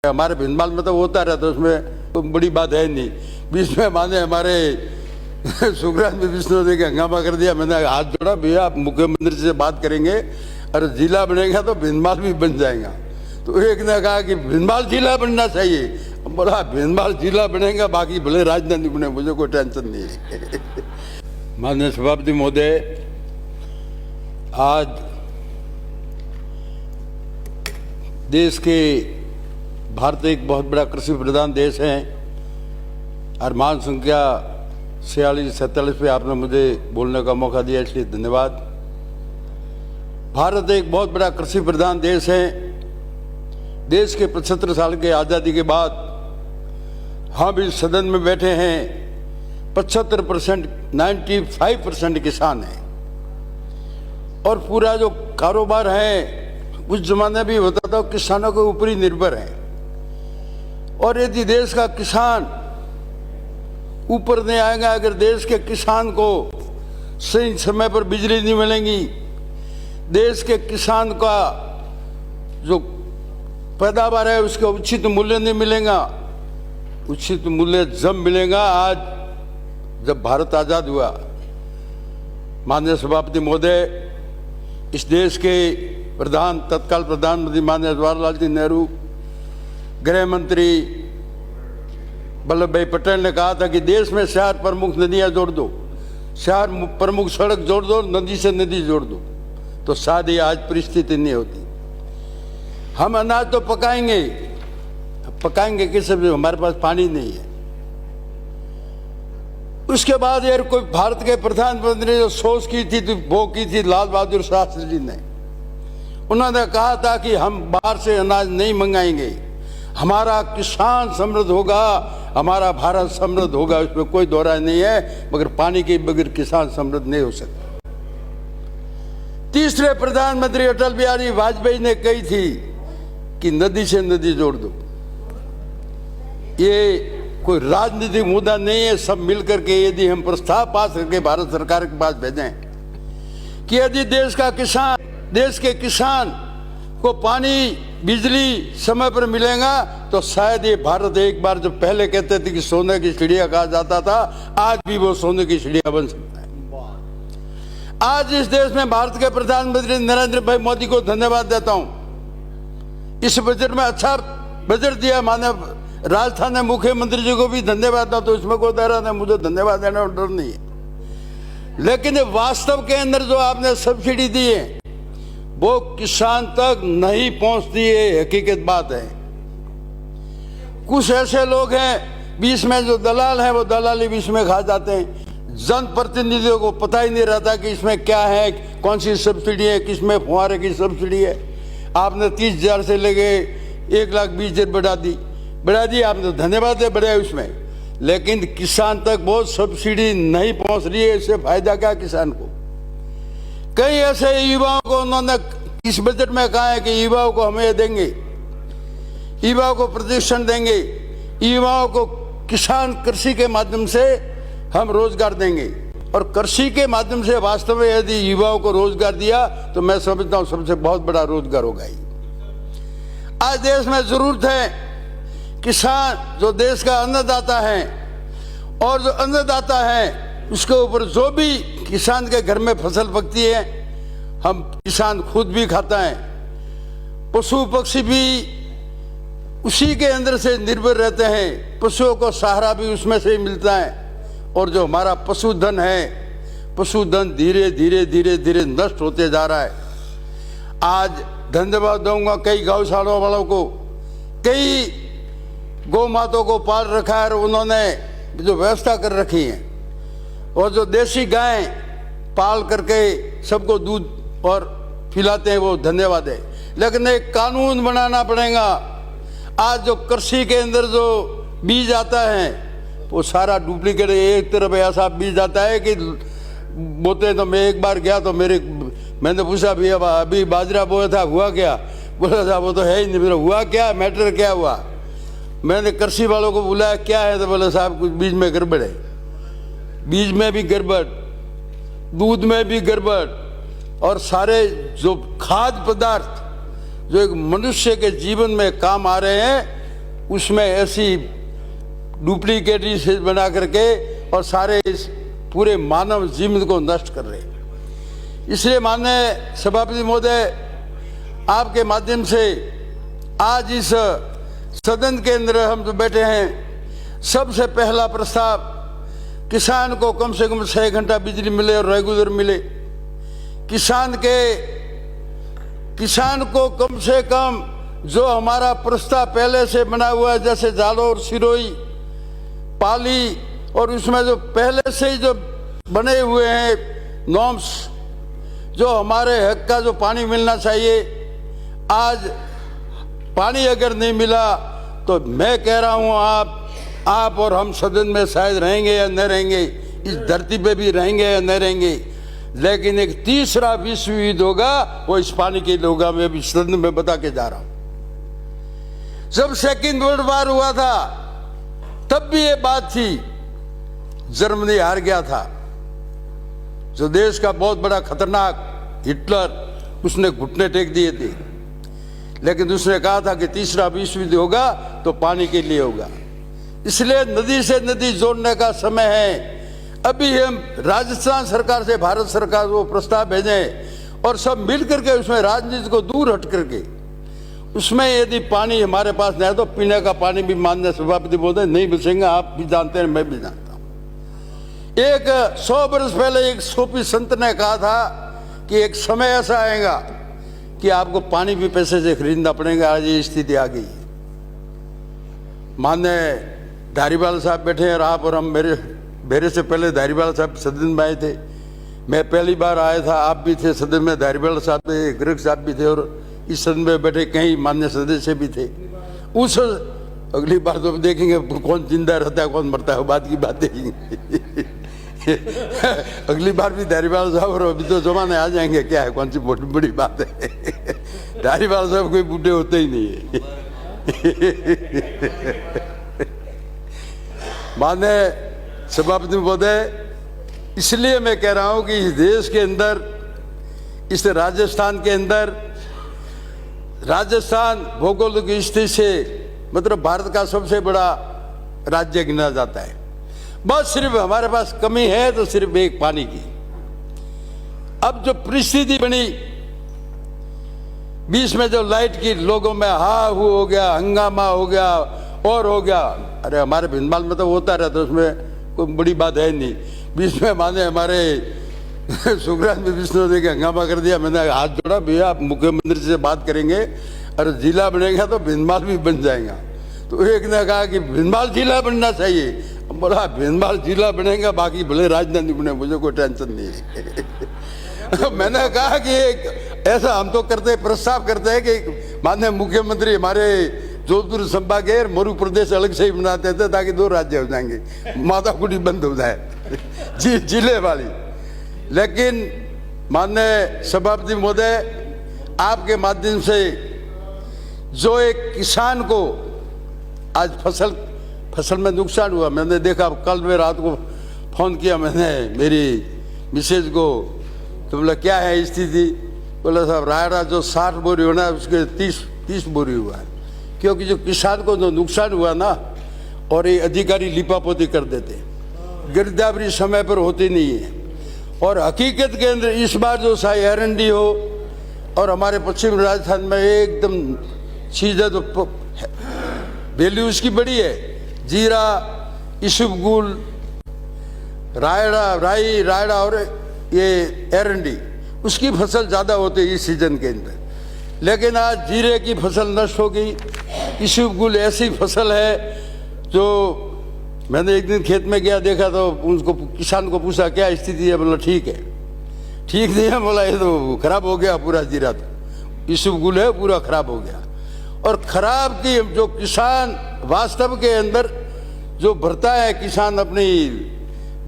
हमारे भिंडमाल में तो होता रहता, उसमें बड़ी बात है नहीं। बीच में माने हमारे सुखराज में विष्णु ने हंगामा कर दिया। मैंने हाथ जोड़ा, भैया आप मुख्यमंत्री से बात करेंगे और जिला बनेगा तो भिंडमाल भी बन जाएगा। तो एक ने कहा कि भिंडमाल जिला बनना चाहिए। बोला भिंडमाल जिला बनेगा, बाकी भले राजधानी बने, मुझे कोई टेंशन नहीं है। माननीय सभापति महोदय, आज देश के भारत एक बहुत बड़ा कृषि प्रधान देश है और मान संख्या 46-47 पे आपने मुझे बोलने का मौका दिया, इसलिए धन्यवाद। भारत एक बहुत बड़ा कृषि प्रधान देश है। देश के 75 साल के आज़ादी के बाद हम इस सदन में बैठे हैं, 75% 95% किसान हैं और पूरा जो कारोबार है उस जमाने भी होता था किसानों के ऊपर ही निर्भर है। और यदि देश का किसान ऊपर नहीं आएगा, अगर देश के किसान को सही समय पर बिजली नहीं मिलेगी, देश के किसान का जो पैदावार है उसका उचित मूल्य नहीं मिलेगा, उचित मूल्य जब मिलेगा आज जब भारत आज़ाद हुआ। माननीय सभापति महोदय, इस देश के तत्काल प्रधानमंत्री माननीय जवाहरलाल जी नेहरू, गृह मंत्री वल्लभ भाई पटेल ने कहा था कि देश में 4 प्रमुख नदियां जोड़ दो, 4 प्रमुख सड़क जोड़ दो, नदी से नदी जोड़ दो, तो शायद ये आज परिस्थिति नहीं होती। हम अनाज तो पकाएंगे किससे? हमारे पास पानी नहीं है। उसके बाद यार कोई भारत के प्रधानमंत्री जो सोच की थी तो वो की थी लाल बहादुर शास्त्री जी ने। उन्होंने कहा था कि हम बाहर से अनाज नहीं मंगाएंगे, हमारा किसान समृद्ध होगा, हमारा भारत समृद्ध होगा, इसमें कोई दोहरा नहीं है। मगर पानी के बगैर किसान समृद्ध नहीं हो सकता। तीसरे प्रधानमंत्री अटल बिहारी वाजपेयी ने कही थी कि नदी से नदी जोड़ दो। ये कोई राजनीतिक मुद्दा नहीं है। सब मिलकर के यदि हम प्रस्ताव पास करके भारत सरकार के पास भेजें कि यदि देश के किसान को पानी बिजली समय पर मिलेगा तो शायद ये भारत एक बार जो पहले कहते थे कि सोने की चिड़िया कहा जाता था, आज भी वो सोने की चिड़िया बन सकता है। आज इस देश में भारत के प्रधानमंत्री नरेंद्र भाई मोदी को धन्यवाद देता हूं। इस बजट में अच्छा बजट दिया। माननीय राजस्थान मुख्यमंत्री जी को भी धन्यवाद देता, तो इसमें कोई दरा नहीं, मुझे धन्यवाद देने में डर नहीं है। लेकिन वास्तव के अंदर जो आपने सब्सिडी दी है वो किसान तक नहीं पहुंचती है, हकीकत बात है। कुछ ऐसे लोग हैं बीच में जो दलाल हैं, वो दलाली बीच में खा जाते हैं। जनप्रतिनिधियों को पता ही नहीं रहता कि इसमें क्या है, कौन सी सब्सिडी है, किसमें फुहारे की सब्सिडी है। आपने 30,000 से लेके 1,20,000 बढ़ा दी, आपने धन्यवाद है बढ़ाया उसमें, लेकिन किसान तक बहुत सब्सिडी नहीं पहुंच रही है। इससे फायदा क्या किसान को? कई ऐसे युवाओं को उन्होंने इस बजट में कहा है कि युवाओं को हम ये देंगे, युवाओं को प्रशिक्षण देंगे, युवाओं को किसान कृषि के माध्यम से हम रोजगार देंगे। और कृषि के माध्यम से वास्तव में यदि युवाओं को रोजगार दिया तो मैं समझता हूं सबसे बहुत बड़ा रोजगार होगा ही। आज देश में जरूरत है किसान जो देश का अन्नदाता है, और जो अन्नदाता है उसके ऊपर जो भी किसान के घर में फसल पकती है हम किसान खुद भी खाता है, पशु पक्षी भी उसी के अंदर से निर्भर रहते हैं, पशुओं को सहारा भी उसमें से ही मिलता है। और जो हमारा पशुधन है, पशुधन धीरे धीरे नष्ट होते जा रहा है। आज धन्यवाद दूंगा कई गौशालाओं वालों को, कई गौ माताओं को पाल रखा है और उन्होंने जो व्यवस्था कर रखी है, और जो देसी गाय पाल करके सबको दूध और पिलाते हैं, वो धन्यवाद है। लेकिन एक कानून बनाना पड़ेगा। आज जो कृषि के अंदर जो बीज आता है वो सारा डुप्लीकेट, एक तरफ ऐसा बीज आता है कि बोते। तो मैं एक बार गया तो मैंने पूछा भैया अभी बाजरा बोया था, हुआ क्या? बोला था वो तो है ही नहीं। मेरा हुआ क्या, मैटर क्या हुआ? मैंने कृषि वालों को बुलाया, क्या है? तो बोले साहब कुछ बीज में गड़बड़ है, बीज में भी गड़बड़, दूध में भी गड़बड़, और सारे जो खाद्य पदार्थ जो एक मनुष्य के जीवन में काम आ रहे हैं उसमें ऐसी डुप्लीकेट चीज बना करके और सारे इस पूरे मानव जीवन को नष्ट कर रहे हैं। इसलिए माननीय सभापति महोदय, आपके माध्यम से आज इस सदन के अंदर हम जो बैठे हैं, सबसे पहला प्रस्ताव किसान को कम से कम 6 घंटा बिजली मिले और रेगुलर मिले। किसान को कम से कम जो हमारा प्रस्ताव पहले से बना हुआ है, जैसे जालोर, सिरोही, पाली, और उसमें जो पहले से ही जो बने हुए हैं नॉर्म्स, जो हमारे हक का जो पानी मिलना चाहिए, आज पानी अगर नहीं मिला तो मैं कह रहा हूं आप और हम सदन में शायद रहेंगे या न रहेंगे, इस धरती पे भी रहेंगे या न रहेंगे, लेकिन एक तीसरा विश्व युद्ध होगा, वो इस पानी के लिए होगा। मैं भी सदन में बता के जा रहा हूं। जब सेकेंड वर्ल्ड वॉर हुआ था तब भी ये बात थी, जर्मनी हार गया था, जो देश का बहुत बड़ा खतरनाक हिटलर, उसने घुटने टेक दिए थे, लेकिन उसने कहा था कि तीसरा विश्व युद्ध होगा तो पानी के लिए होगा। इसलिए नदी से नदी जोड़ने का समय है। अभी हम राजस्थान सरकार से भारत सरकार को प्रस्ताव भेजें और सब मिल करके उसमें राजनीति को दूर हट करके उसमें यदि पानी हमारे पास नहीं है तो पीने का पानी भी माननीय सभापति महोदय नहीं बचेंगे। आप भी जानते हैं, मैं भी जानता हूं। एक 100 वर्ष पहले एक सूफी संत ने कहा था कि एक समय ऐसा आएगा कि आपको पानी भी पैसे से खरीदना पड़ेगा। आज ये स्थिति आ गई। माननीय धारीवाल साहब बैठे हैं और आप और हम, मेरे से पहले धारीवाल साहब सदन में आए थे। मैं पहली बार आया था, आप भी थे सदन में, धारीवाल साहब थे, गर्ग साहब भी थे, और इस सदन में बैठे कई मान्य सदस्य भी थे। उस अगली बार तो देखेंगे कौन जिंदा रहता है कौन मरता है, बात की बात देखेंगे। अगली बार भी धारीवाल साहब, और अभी तो जमाने आ जाएंगे, क्या है, कौन सी बड़ी बात है। धारीवाल साहब कोई बूढ़े होते ही नहीं है। माननीय सभापति महोदय, इसलिए मैं कह रहा हूं कि इस देश के अंदर, इस राजस्थान के अंदर, राजस्थान भौगोलिक स्थिति से मतलब भारत का सबसे बड़ा राज्य गिना जाता है। बस सिर्फ हमारे पास कमी है तो सिर्फ एक पानी की। अब जो परिस्थिति बनी बीच में, जो लाइट की लोगों में हा हू हो गया, हंगामा हो गया और हो गया। अरे हमारे भिंडमाल में तो होता रहता, उसमें कोई बड़ी बात है नहीं। बीच में माने हमारे सुखराज में विष्णु ने हंगामा कर दिया। मैंने हाथ जोड़ा, भैया आप मुख्यमंत्री से बात करेंगे, अरे जिला बनेगा तो भिंडमाल भी बन जाएगा। तो एक ने कहा कि भिंडमाल जिला बनना चाहिए। बोला भिंडमाल जिला बनेगा, बाकी भले राजधानी बने, मुझे कोई टेंशन नहीं है। मैंने कहा कि ऐसा हम तो करते, प्रस्ताव करते हैं कि माननीय मुख्यमंत्री हमारे जोधपुर संभाग के मरु प्रदेश अलग से ही बनाते थे ताकि 2 राज्य हो जाएंगे, माताकुटी बंद हो जाए जिले वाली। लेकिन माननीय सभापति महोदय, आपके माध्यम से जो एक किसान को आज फसल में नुकसान हुआ, मैंने देखा, कल में रात को फोन किया मैंने मेरी मिसेज को, तो बोला क्या है स्थिति। बोला साहब रायड़ा जो 60 बोरी होना उसके 30 बोरी हुआ है, क्योंकि जो किसान को जो नुकसान हुआ ना, और ये अधिकारी लिपापोती कर देते, गिरदावरी समय पर होती नहीं है। और हकीकत के अंदर इस बार जो शाही एरंडी हो और हमारे पश्चिम राजस्थान में एकदम चीज़ें तो वैल्यू उसकी बड़ी है। जीरा, इसबगुल, रायड़ा और ये एरंडी, उसकी फसल ज़्यादा होती है इस सीजन के अंदर। लेकिन आज जीरे की फसल नष्ट हो गई। इसबगुल ऐसी फसल है जो मैंने एक दिन खेत में गया, देखा तो उनको किसान को पूछा क्या स्थिति है, बोला ठीक है। ठीक नहीं है, बोला ये तो खराब हो गया पूरा जीरा, तो इसबगुल है पूरा खराब हो गया। और खराब की जो किसान वास्तव के अंदर जो भरता है किसान अपनी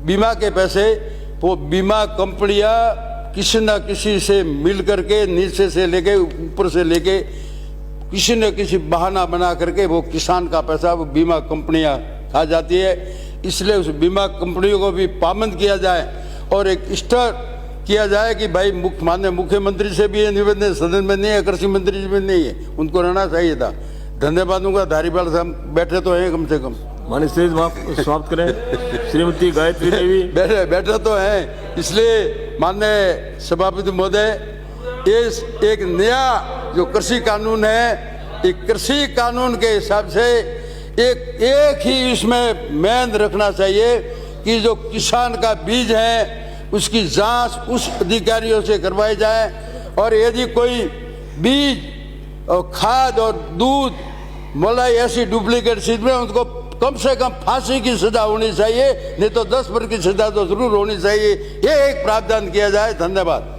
बीमा के पैसे, वो बीमा कंपनियां किसी न किसी से मिल करके, नीचे से लेके ऊपर से लेके, किसी न किसी बहाना बना करके वो किसान का पैसा वो बीमा कंपनियां खा जाती है। इसलिए उस बीमा कंपनियों को भी पाबंद किया जाए और एक स्टर किया जाए कि भाई माननीय मुख्यमंत्री से भी ये निवेदन, सदन में नहीं है, कृषि मंत्री जी में नहीं है, उनको रहना चाहिए था, धन्यवाद दूंगा। धारीवाल साहब बैठे तो हैं कम से कम, माननीय स्टेज समाप्त करें। श्रीमती गायत्री देवी बैठे तो हैं, इसलिए माननीय सभापति महोदय, इस एक नया जो कृषि कानून है, एक कृषि कानून के हिसाब से एक ही इसमें मेन रखना चाहिए कि जो किसान का बीज है उसकी जांच उस अधिकारियों से करवाई जाए, और यदि कोई बीज और खाद और दूध मलाई ऐसी डुप्लीकेट चीज में, उनको कम से कम फांसी की सजा होनी चाहिए, नहीं तो 10 वर्ष की सजा तो जरूर होनी चाहिए। ये एक प्रावधान किया जाए। धन्यवाद।